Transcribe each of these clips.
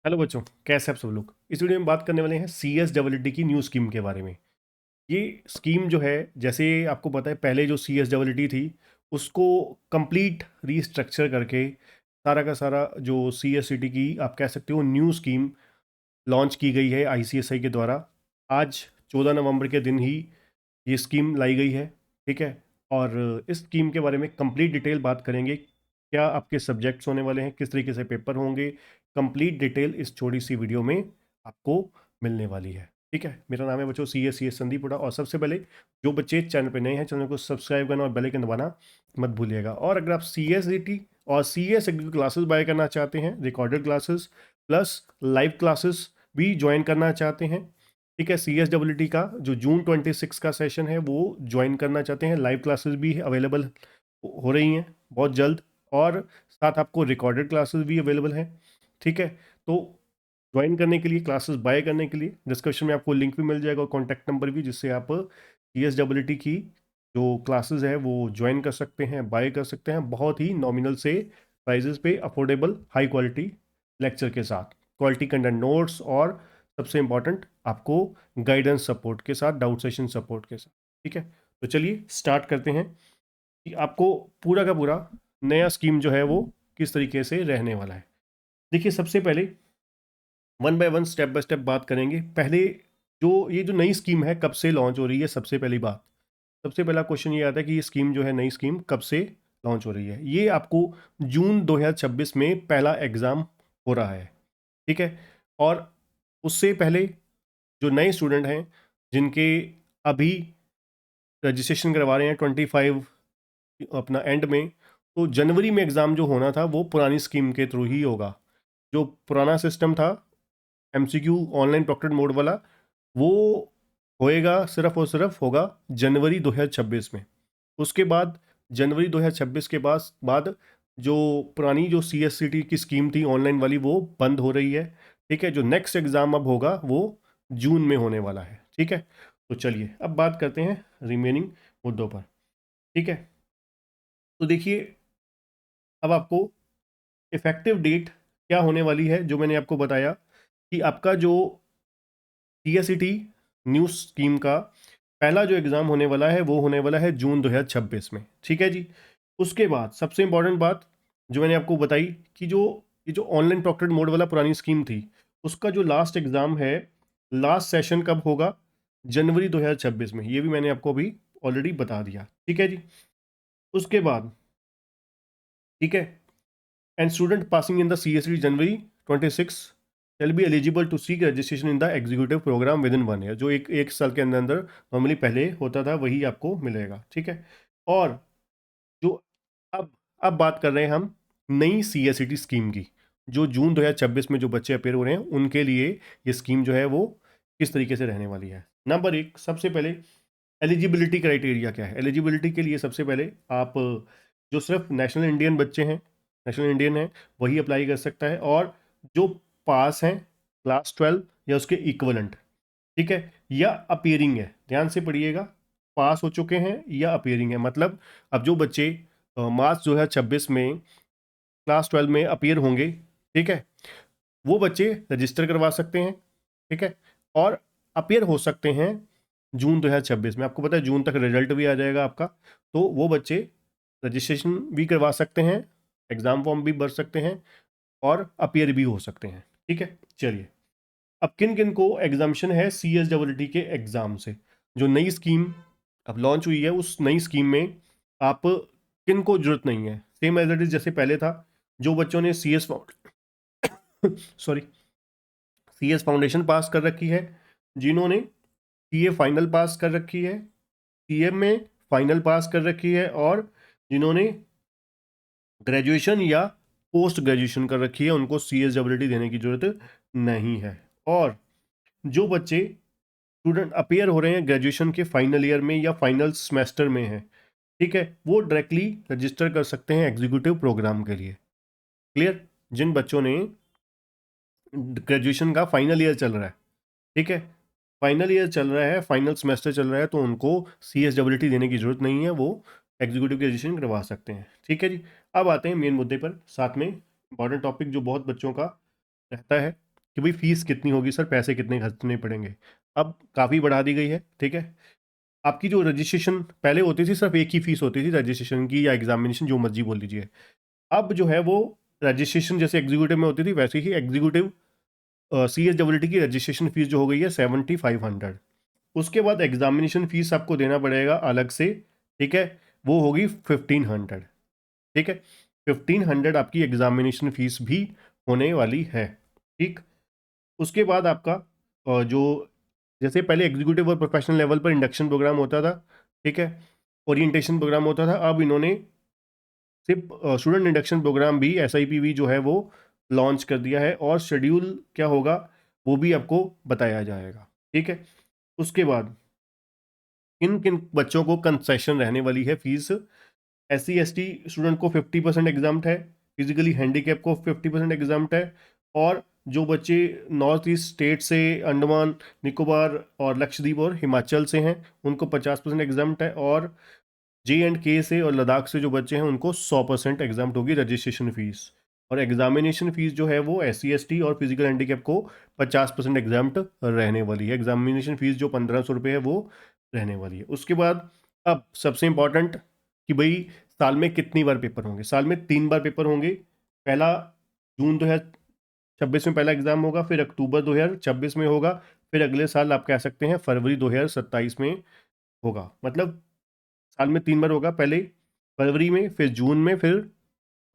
Hello बच्चों, कैसे आप सब लोग। इस वीडियो में बात करने वाले हैं CSWT की न्यू स्कीम के बारे में। ये स्कीम जो है, जैसे आपको पता है, पहले जो CSWT थी उसको कंप्लीट रीस्ट्रक्चर करके सारा का सारा जो CSCT की आप कह सकते हो न्यू स्कीम लॉन्च की गई है ICSI के द्वारा। आज 14 नवंबर के दिन ही ये स्कीम लाई गई है। ठीक है। और इस स्कीम के बारे में कंप्लीट डिटेल बात करेंगे। क्या आपके सब्जेक्ट्स होने वाले हैं, किस तरीके से पेपर होंगे, कंप्लीट डिटेल इस छोटी सी वीडियो में आपको मिलने वाली है। ठीक है। मेरा नाम है बच्चों CS संदीप हुडा। और सबसे पहले जो बच्चे चैनल पर नए हैं, चैनल को सब्सक्राइब करना और बेल आइकन दबाना मत भूलिएगा। और अगर आप CSCT और CS की क्लासेस बाय करना चाहते हैं, recorded classes plus live classes भी ज्वाइन करना चाहते हैं, ठीक है, CSWT का जो जून 26 का सेशन है वो ज्वाइन करना चाहते हैं, लाइव क्लासेस भी अवेलेबल हो रही हैं बहुत जल्द। और साथ आपको रिकॉर्डेड क्लासेस भी अवेलेबल हैं। ठीक है। तो ज्वाइन करने के लिए, क्लासेस बाय करने के लिए डिस्क्रिप्शन में आपको लिंक भी मिल जाएगा और कॉन्टैक्ट नंबर भी, जिससे आप CSWT की जो क्लासेस है वो ज्वाइन कर सकते हैं, बाय कर सकते हैं बहुत ही नॉमिनल से प्राइजेस पे, अफोर्डेबल हाई क्वालिटी लेक्चर के साथ, क्वालिटी कंटेंट नोट्स और सबसे इंपॉर्टेंट आपको गाइडेंस सपोर्ट के साथ, डाउट सेशन सपोर्ट के साथ। ठीक है। तो चलिए स्टार्ट करते हैं कि आपको पूरा का पूरा नया स्कीम जो है वो किस तरीके से रहने वाला है। देखिए, सबसे पहले one by one, step by step बात करेंगे। पहले ये जो नई स्कीम है कब से लॉन्च हो रही है, सबसे पहली बात, सबसे पहला क्वेश्चन ये आता है कि ये स्कीम जो है, नई स्कीम कब से लॉन्च हो रही है। ये आपको जून 2026 में पहला एग्ज़ाम हो रहा है। ठीक है। और उससे पहले जो नए स्टूडेंट हैं जिनके अभी रजिस्ट्रेशन करवा रहे हैं 25 अपना एंड में, तो जनवरी में एग्ज़ाम जो होना था वो पुरानी स्कीम के थ्रू ही होगा। जो पुराना सिस्टम था MCQ ऑनलाइन प्रॉक्टेड मोड वाला, वो होएगा, सिर्फ और सिर्फ होगा जनवरी 2026 में। उसके बाद जनवरी 2026 के बाद जो पुरानी जो CSCT की स्कीम थी ऑनलाइन वाली, वो बंद हो रही है। ठीक है। जो नेक्स्ट एग्ज़ाम अब होगा वो जून में होने वाला है। ठीक है। तो चलिए अब बात करते हैं रिमेनिंग मुद्दों पर। ठीक है। तो देखिए, अब आपको इफ़ेक्टिव डेट क्या होने वाली है, जो मैंने आपको बताया कि आपका जो CSCT न्यू स्कीम का पहला जो एग्ज़ाम होने वाला है वो होने वाला है जून 2026 में। ठीक है जी। उसके बाद सबसे इंपॉर्टेंट बात जो मैंने आपको बताई कि ये जो ऑनलाइन प्रॉक्टेड मोड वाला पुरानी स्कीम थी, उसका जो लास्ट एग्ज़ाम है, लास्ट सेशन कब होगा, जनवरी 2026 में। ये भी मैंने आपको अभी ऑलरेडी बता दिया। ठीक है जी। उसके बाद, ठीक है, and student passing in the CSCT January 26 shall be eligible to seek registration in the executive program within 1 year। जो एक साल के अंदर अंदर नॉर्मली पहले होता था वही आपको मिलेगा। ठीक है। और जो अब अब बात कर रहे हैं हम नई CSCT स्कीम की, जो जून 2026 में जो बच्चे अपेयर हो रहे हैं उनके लिए ये स्कीम जो है वो किस तरीके से रहने वाली है। नंबर एक, सबसे पहले एलिजिबिलिटी क्राइटेरिया क्या है। एलिजिबिलिटी के लिए सबसे पहले आप जो सिर्फ नेशनल इंडियन बच्चे हैं, नेशनल इंडियन है, वही अप्लाई कर सकता है। और जो पास हैं क्लास 12 या उसके इक्वलेंट, ठीक है, या अपीयरिंग है, ध्यान से पढ़िएगा, पास हो चुके हैं या अपीयरिंग है। मतलब अब जो बच्चे मार्च 2026 में क्लास 12 में अपीयर होंगे, ठीक है, वो बच्चे रजिस्टर करवा सकते हैं। ठीक है। और अपीयर हो सकते हैं जून 2026 में। आपको पता है जून तक रिजल्ट भी आ जाएगा आपका, तो वो बच्चे रजिस्ट्रेशन भी करवा सकते हैं, एग्ज़ाम फॉर्म भी भर सकते हैं और अपीयर भी हो सकते हैं। ठीक है। चलिए, अब किन किन को एग्जाम्शन है CSWT के एग्ज़ाम से। जो नई स्कीम अब लॉन्च हुई है, उस नई स्कीम में आप किन को जरूरत नहीं है, सेम एज इट इज जैसे पहले था। जो बच्चों ने CS सॉरी CS फाउंडेशन पास कर रखी है, जिन्होंने CA फाइनल पास कर रखी है, CM में फाइनल पास कर रखी है, और जिन्होंने ग्रेजुएशन या पोस्ट ग्रेजुएशन कर रखी है, उनको CSWT देने की जरूरत नहीं है। और जो बच्चे स्टूडेंट अपेयर हो रहे हैं ग्रेजुएशन के फाइनल ईयर में या फाइनल सेमेस्टर में है, ठीक है, वो डायरेक्टली रजिस्टर कर सकते हैं एग्जीक्यूटिव प्रोग्राम के लिए। क्लियर। जिन बच्चों ने ग्रेजुएशन का फाइनल ईयर चल रहा है, ठीक है, फाइनल ईयर चल रहा है, फाइनल सेमेस्टर चल रहा है, तो उनको CSWT देने की जरूरत नहीं है, वो एग्जीक्यूटिव ग्रेजुएशन करवा सकते हैं। ठीक है जी। अब आते हैं मेन मुद्दे पर, साथ में इंपॉर्टेंट टॉपिक जो बहुत बच्चों का रहता है कि भाई फीस कितनी होगी सर, पैसे कितने खर्चने पड़ेंगे। अब काफ़ी बढ़ा दी गई है, ठीक है। आपकी जो रजिस्ट्रेशन पहले होती थी, सिर्फ एक ही फीस होती थी रजिस्ट्रेशन की या एग्जामिनेशन, जो मर्जी बोल लीजिए। अब जो है वो रजिस्ट्रेशन जैसे एग्जीक्यूटिव में होती थी, वैसे ही एग्जीक्यूटिव CSWT की रजिस्ट्रेशन फीस जो हो गई है 7500। उसके बाद एग्जामिनेशन फीस आपको देना पड़ेगा अलग से, ठीक है, वो होगी 1500, ठीक है। 1500 आपकी एग्जामिनेशन फीस भी होने वाली है, ठीक। उसके बाद आपका जो जैसे पहले एग्जीक्यूटिव और प्रोफेशनल लेवल पर इंडक्शन प्रोग्राम होता था, ठीक है, ओरिएंटेशन प्रोग्राम होता था, अब इन्होंने सिर्फ स्टूडेंट इंडक्शन प्रोग्राम भी, SIPV जो है वो लॉन्च कर दिया है, और शेड्यूल क्या होगा वो भी आपको बताया जाएगा, ठीक है। उसके बाद किन किन बच्चों को कंसेशन रहने वाली है फीस। SC ST स्टूडेंट को 50% एग्जाम्ट है, फिजिकली हैंडीकैप को 50% एग्जाम्ट है, और जो बच्चे नॉर्थ ईस्ट स्टेट से, अंडमान निकोबार और लक्षद्वीप और हिमाचल से हैं, उनको 50% एग्जाम्ट है, और J&K से और लद्दाख से जो बच्चे हैं उनको 100% एग्जाम्ट होगी रजिस्ट्रेशन फीस। और एग्जामिनेशन फीस जो है वो SC ST और फिजिकल हैंडीकैप को 50% एग्जाम्ट रहने वाली है। एग्जामिनेशन फीस जो 1500 रुपये है वो रहने वाली है। उसके बाद अब सबसे इंपॉर्टेंट कि भाई साल में कितनी बार पेपर होंगे। साल में 3 बार पेपर होंगे। पहला जून 2026 में पहला एग्जाम होगा, फिर अक्टूबर 2026 में होगा, फिर अगले साल आप कह सकते हैं फरवरी 2027 में होगा। मतलब साल में 3 बार होगा, पहले फरवरी में, फिर जून में, फिर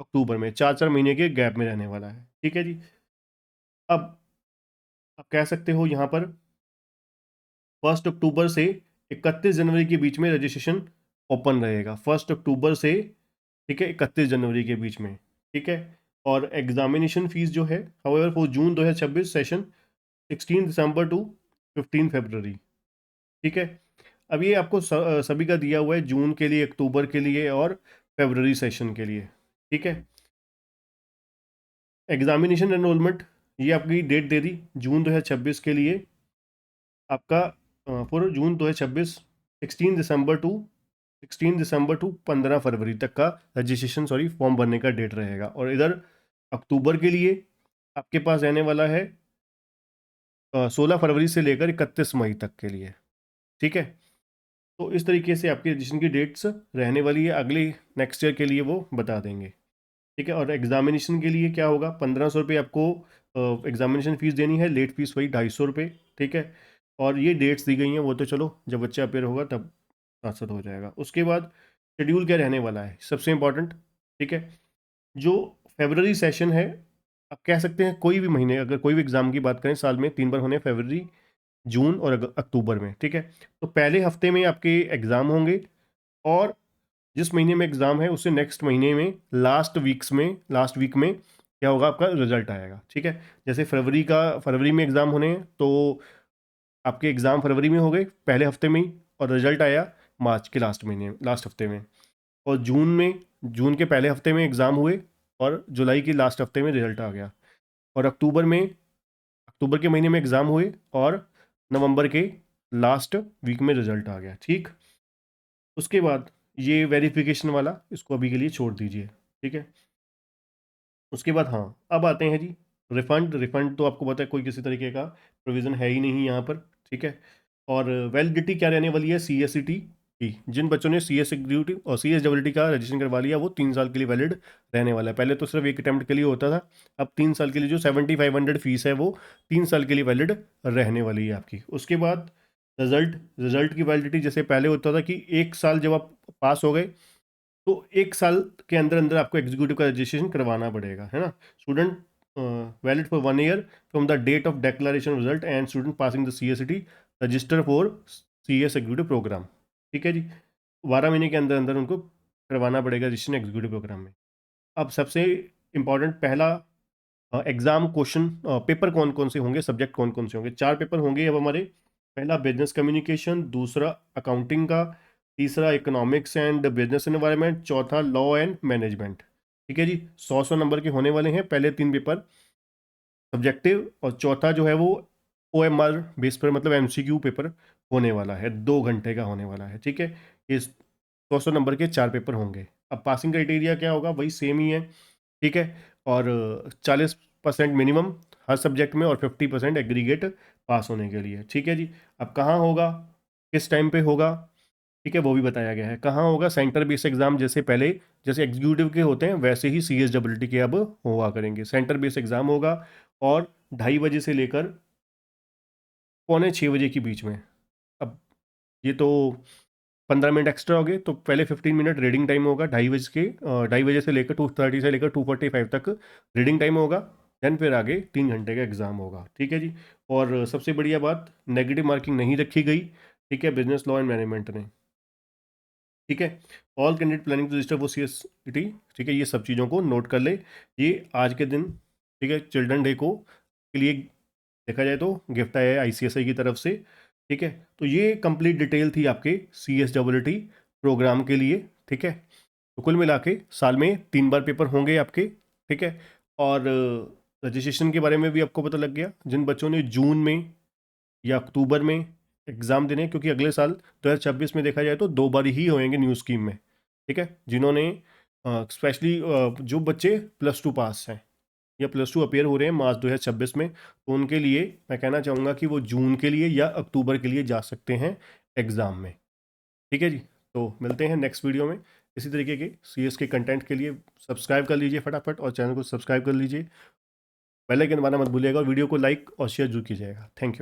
अक्टूबर में, 4-4 महीने के गैप में रहने वाला है, ठीक है जी। अब आप कह सकते हो यहाँ पर 1 अक्टूबर से 31 जनवरी के बीच में रजिस्ट्रेशन ओपन रहेगा। 1 अक्टूबर से, ठीक है, 31 जनवरी के बीच में, ठीक है। और एग्जामिनेशन फीस जो है however for June 2026 session 16 December to 15 February, ठीक है। अब ये आपको सभी का दिया हुआ है, जून के लिए, अक्टूबर के लिए और फरवरी सेशन के लिए, ठीक है। एग्जामिनेशन एनरोलमेंट ये आपकी डेट दे दी जून 2026 के लिए। आपका फॉर जून 2026 16 दिसंबर टू 15 फरवरी तक का रजिस्ट्रेशन, सॉरी, फॉर्म भरने का डेट रहेगा। और इधर अक्टूबर के लिए आपके पास रहने वाला है 16 फरवरी से लेकर 31 मई तक के लिए, ठीक है। तो इस तरीके से आपकी रजिस्ट्रेशन की डेट्स रहने वाली है, अगले नेक्स्ट ईयर के लिए वो बता देंगे, ठीक है। और एग्जामिनेशन के लिए क्या होगा, 1500 रुपये आपको एग्जामिनेशन फ़ीस देनी है, लेट फीस वही 250 रुपये, ठीक है। और ये डेट्स दी गई हैं, वो तो चलो जब बच्चा अपेयर होगा तब साथ साथ हो जाएगा। उसके बाद शेड्यूल क्या रहने वाला है, सबसे इंपॉर्टेंट, ठीक है। जो फेबररी सेशन है, आप कह सकते हैं कोई भी महीने, अगर कोई भी एग्ज़ाम की बात करें, साल में 3 बार होने, फरवरी, जून और अक्टूबर में, ठीक है। तो पहले हफ्ते में आपके एग्ज़ाम होंगे, और जिस महीने में एग्ज़ाम है उससे नेक्स्ट महीने में लास्ट वीक में क्या होगा, आपका रिजल्ट आएगा, ठीक है। जैसे फरवरी में एग्ज़ाम होने हैं, तो आपके एग्ज़ाम फरवरी में हो गए पहले हफ्ते में ही, और रिजल्ट आया मार्च के लास्ट हफ्ते में। और जून के पहले हफ्ते में एग्ज़ाम हुए, और जुलाई के लास्ट हफ्ते में रिजल्ट आ गया। और अक्टूबर के महीने में एग्ज़ाम हुए, और नवंबर के लास्ट वीक में रिजल्ट आ गया, ठीक। उसके बाद ये वेरिफिकेशन वाला इसको अभी के लिए छोड़ दीजिए, ठीक है। उसके बाद हाँ, अब आते हैं जी रिफंड तो आपको पता है कोई किसी तरीके का प्रोविज़न है ही नहीं यहाँ पर, ठीक है। और वैलिडिटी क्या रहने वाली है, CSCT की, जिन बच्चों ने CS एग्जीक्यूटिव और CSWT का रजिस्ट्रेशन करवा लिया वो 3 साल के लिए वैलिड रहने वाला है। पहले तो सिर्फ एक अटैम्प्ट के लिए होता था, अब 3 साल के लिए जो 7500 फीस है वो 3 साल के लिए वैलिड रहने वाली है आपकी। उसके बाद रिजल्ट की वैलिडिटी जैसे पहले होता था कि 1 साल जब आप पास हो गए तो 1 साल के अंदर अंदर आपको एग्जीक्यूटिव का रजिस्ट्रेशन करवाना पड़ेगा, है ना। Student valid for 1 year from the date of declaration result, and student passing the CSCT register for CS executive programme, ठीक है जी। 12 महीने के अंदर अंदर उनको करवाना पड़ेगा रजिस्ट्रेशन एग्जीक्यूटिव प्रोग्राम में। अब सबसे इम्पॉर्टेंट पहला एग्जाम क्वेश्चन पेपर कौन कौन से होंगे, सब्जेक्ट कौन कौन से होंगे। 4 पेपर होंगे अब हमारे। पहला बिजनेस कम्युनिकेशन, दूसरा अकाउंटिंग का, तीसरा इकोनॉमिक्स एंड बिजनेस एनवायरनमेंट, चौथा लॉ एंड मैनेजमेंट, ठीक है जी। 100 नंबर के होने वाले हैं पहले 3 पेपर सब्जेक्टिव, और चौथा जो है वो OMR बेस पर, मतलब MCQ पेपर होने वाला है, 2 घंटे का होने वाला है, ठीक है। ये 100 नंबर के 4 पेपर होंगे। अब पासिंग क्राइटेरिया क्या होगा, वही सेम ही है, ठीक है। और 40% मिनिमम हर सब्जेक्ट में और 50% एग्रीगेट पास होने के लिए। ठीक है जी। अब कहाँ होगा, किस टाइम पे होगा, ठीक है, वो भी बताया गया है। कहाँ होगा, सेंटर बेस्ड एग्जाम जैसे पहले, जैसे एग्जीक्यूटिव के होते हैं वैसे ही CSWT के अब हुआ करेंगे। सेंटर बेस्ड एग्जाम होगा और 2:30 बजे से लेकर 5:45 के बीच में। अब ये तो 15 मिनट एक्स्ट्रा हो गए, तो पहले 15 मिनट रीडिंग टाइम होगा, 2:30 से लेकर 2:30 से लेकर 2:45 तक रीडिंग टाइम होगा। देन फिर आगे 3 घंटे का एग्जाम होगा। ठीक है जी। और सबसे बढ़िया बात, नेगेटिव मार्किंग नहीं रखी गई। ठीक है, बिजनेस लॉ एंड मैनेजमेंट ने। ठीक है, all candidate planning to register for CST। ठीक है, ये सब चीज़ों को नोट कर ले। ये आज के दिन, ठीक है, चिल्ड्रन डे को के लिए देखा जाए तो गिफ्ट आया है ICSI की तरफ से। ठीक है, तो ये कंप्लीट डिटेल थी आपके CSWT प्रोग्राम के लिए। ठीक है, तो कुल मिला के साल में 3 बार पेपर होंगे आपके। ठीक है, और रजिस्ट्रेशन के बारे में भी आपको पता लग गया। जिन बच्चों ने जून में या अक्टूबर में एग्ज़ाम देने, क्योंकि अगले साल 2026 में देखा जाए तो 2 बार ही होएंगे न्यू स्कीम में। ठीक है, जिन्होंने स्पेशली जो बच्चे +2 पास हैं या +2 अपीयर हो रहे हैं मार्च 2026 में, तो उनके लिए मैं कहना चाहूँगा कि वो जून के लिए या अक्टूबर के लिए जा सकते हैं एग्ज़ाम में। ठीक है जी। तो मिलते हैं नेक्स्ट वीडियो में इसी तरीके के CS के कंटेंट के लिए। सब्सक्राइब कर लीजिए फटाफट और चैनल को सब्सक्राइब कर लीजिए। बेल आइकन दबाना मत भूलिएगा और वीडियो को लाइक और शेयर जरूर कीजिएगा। Thank you.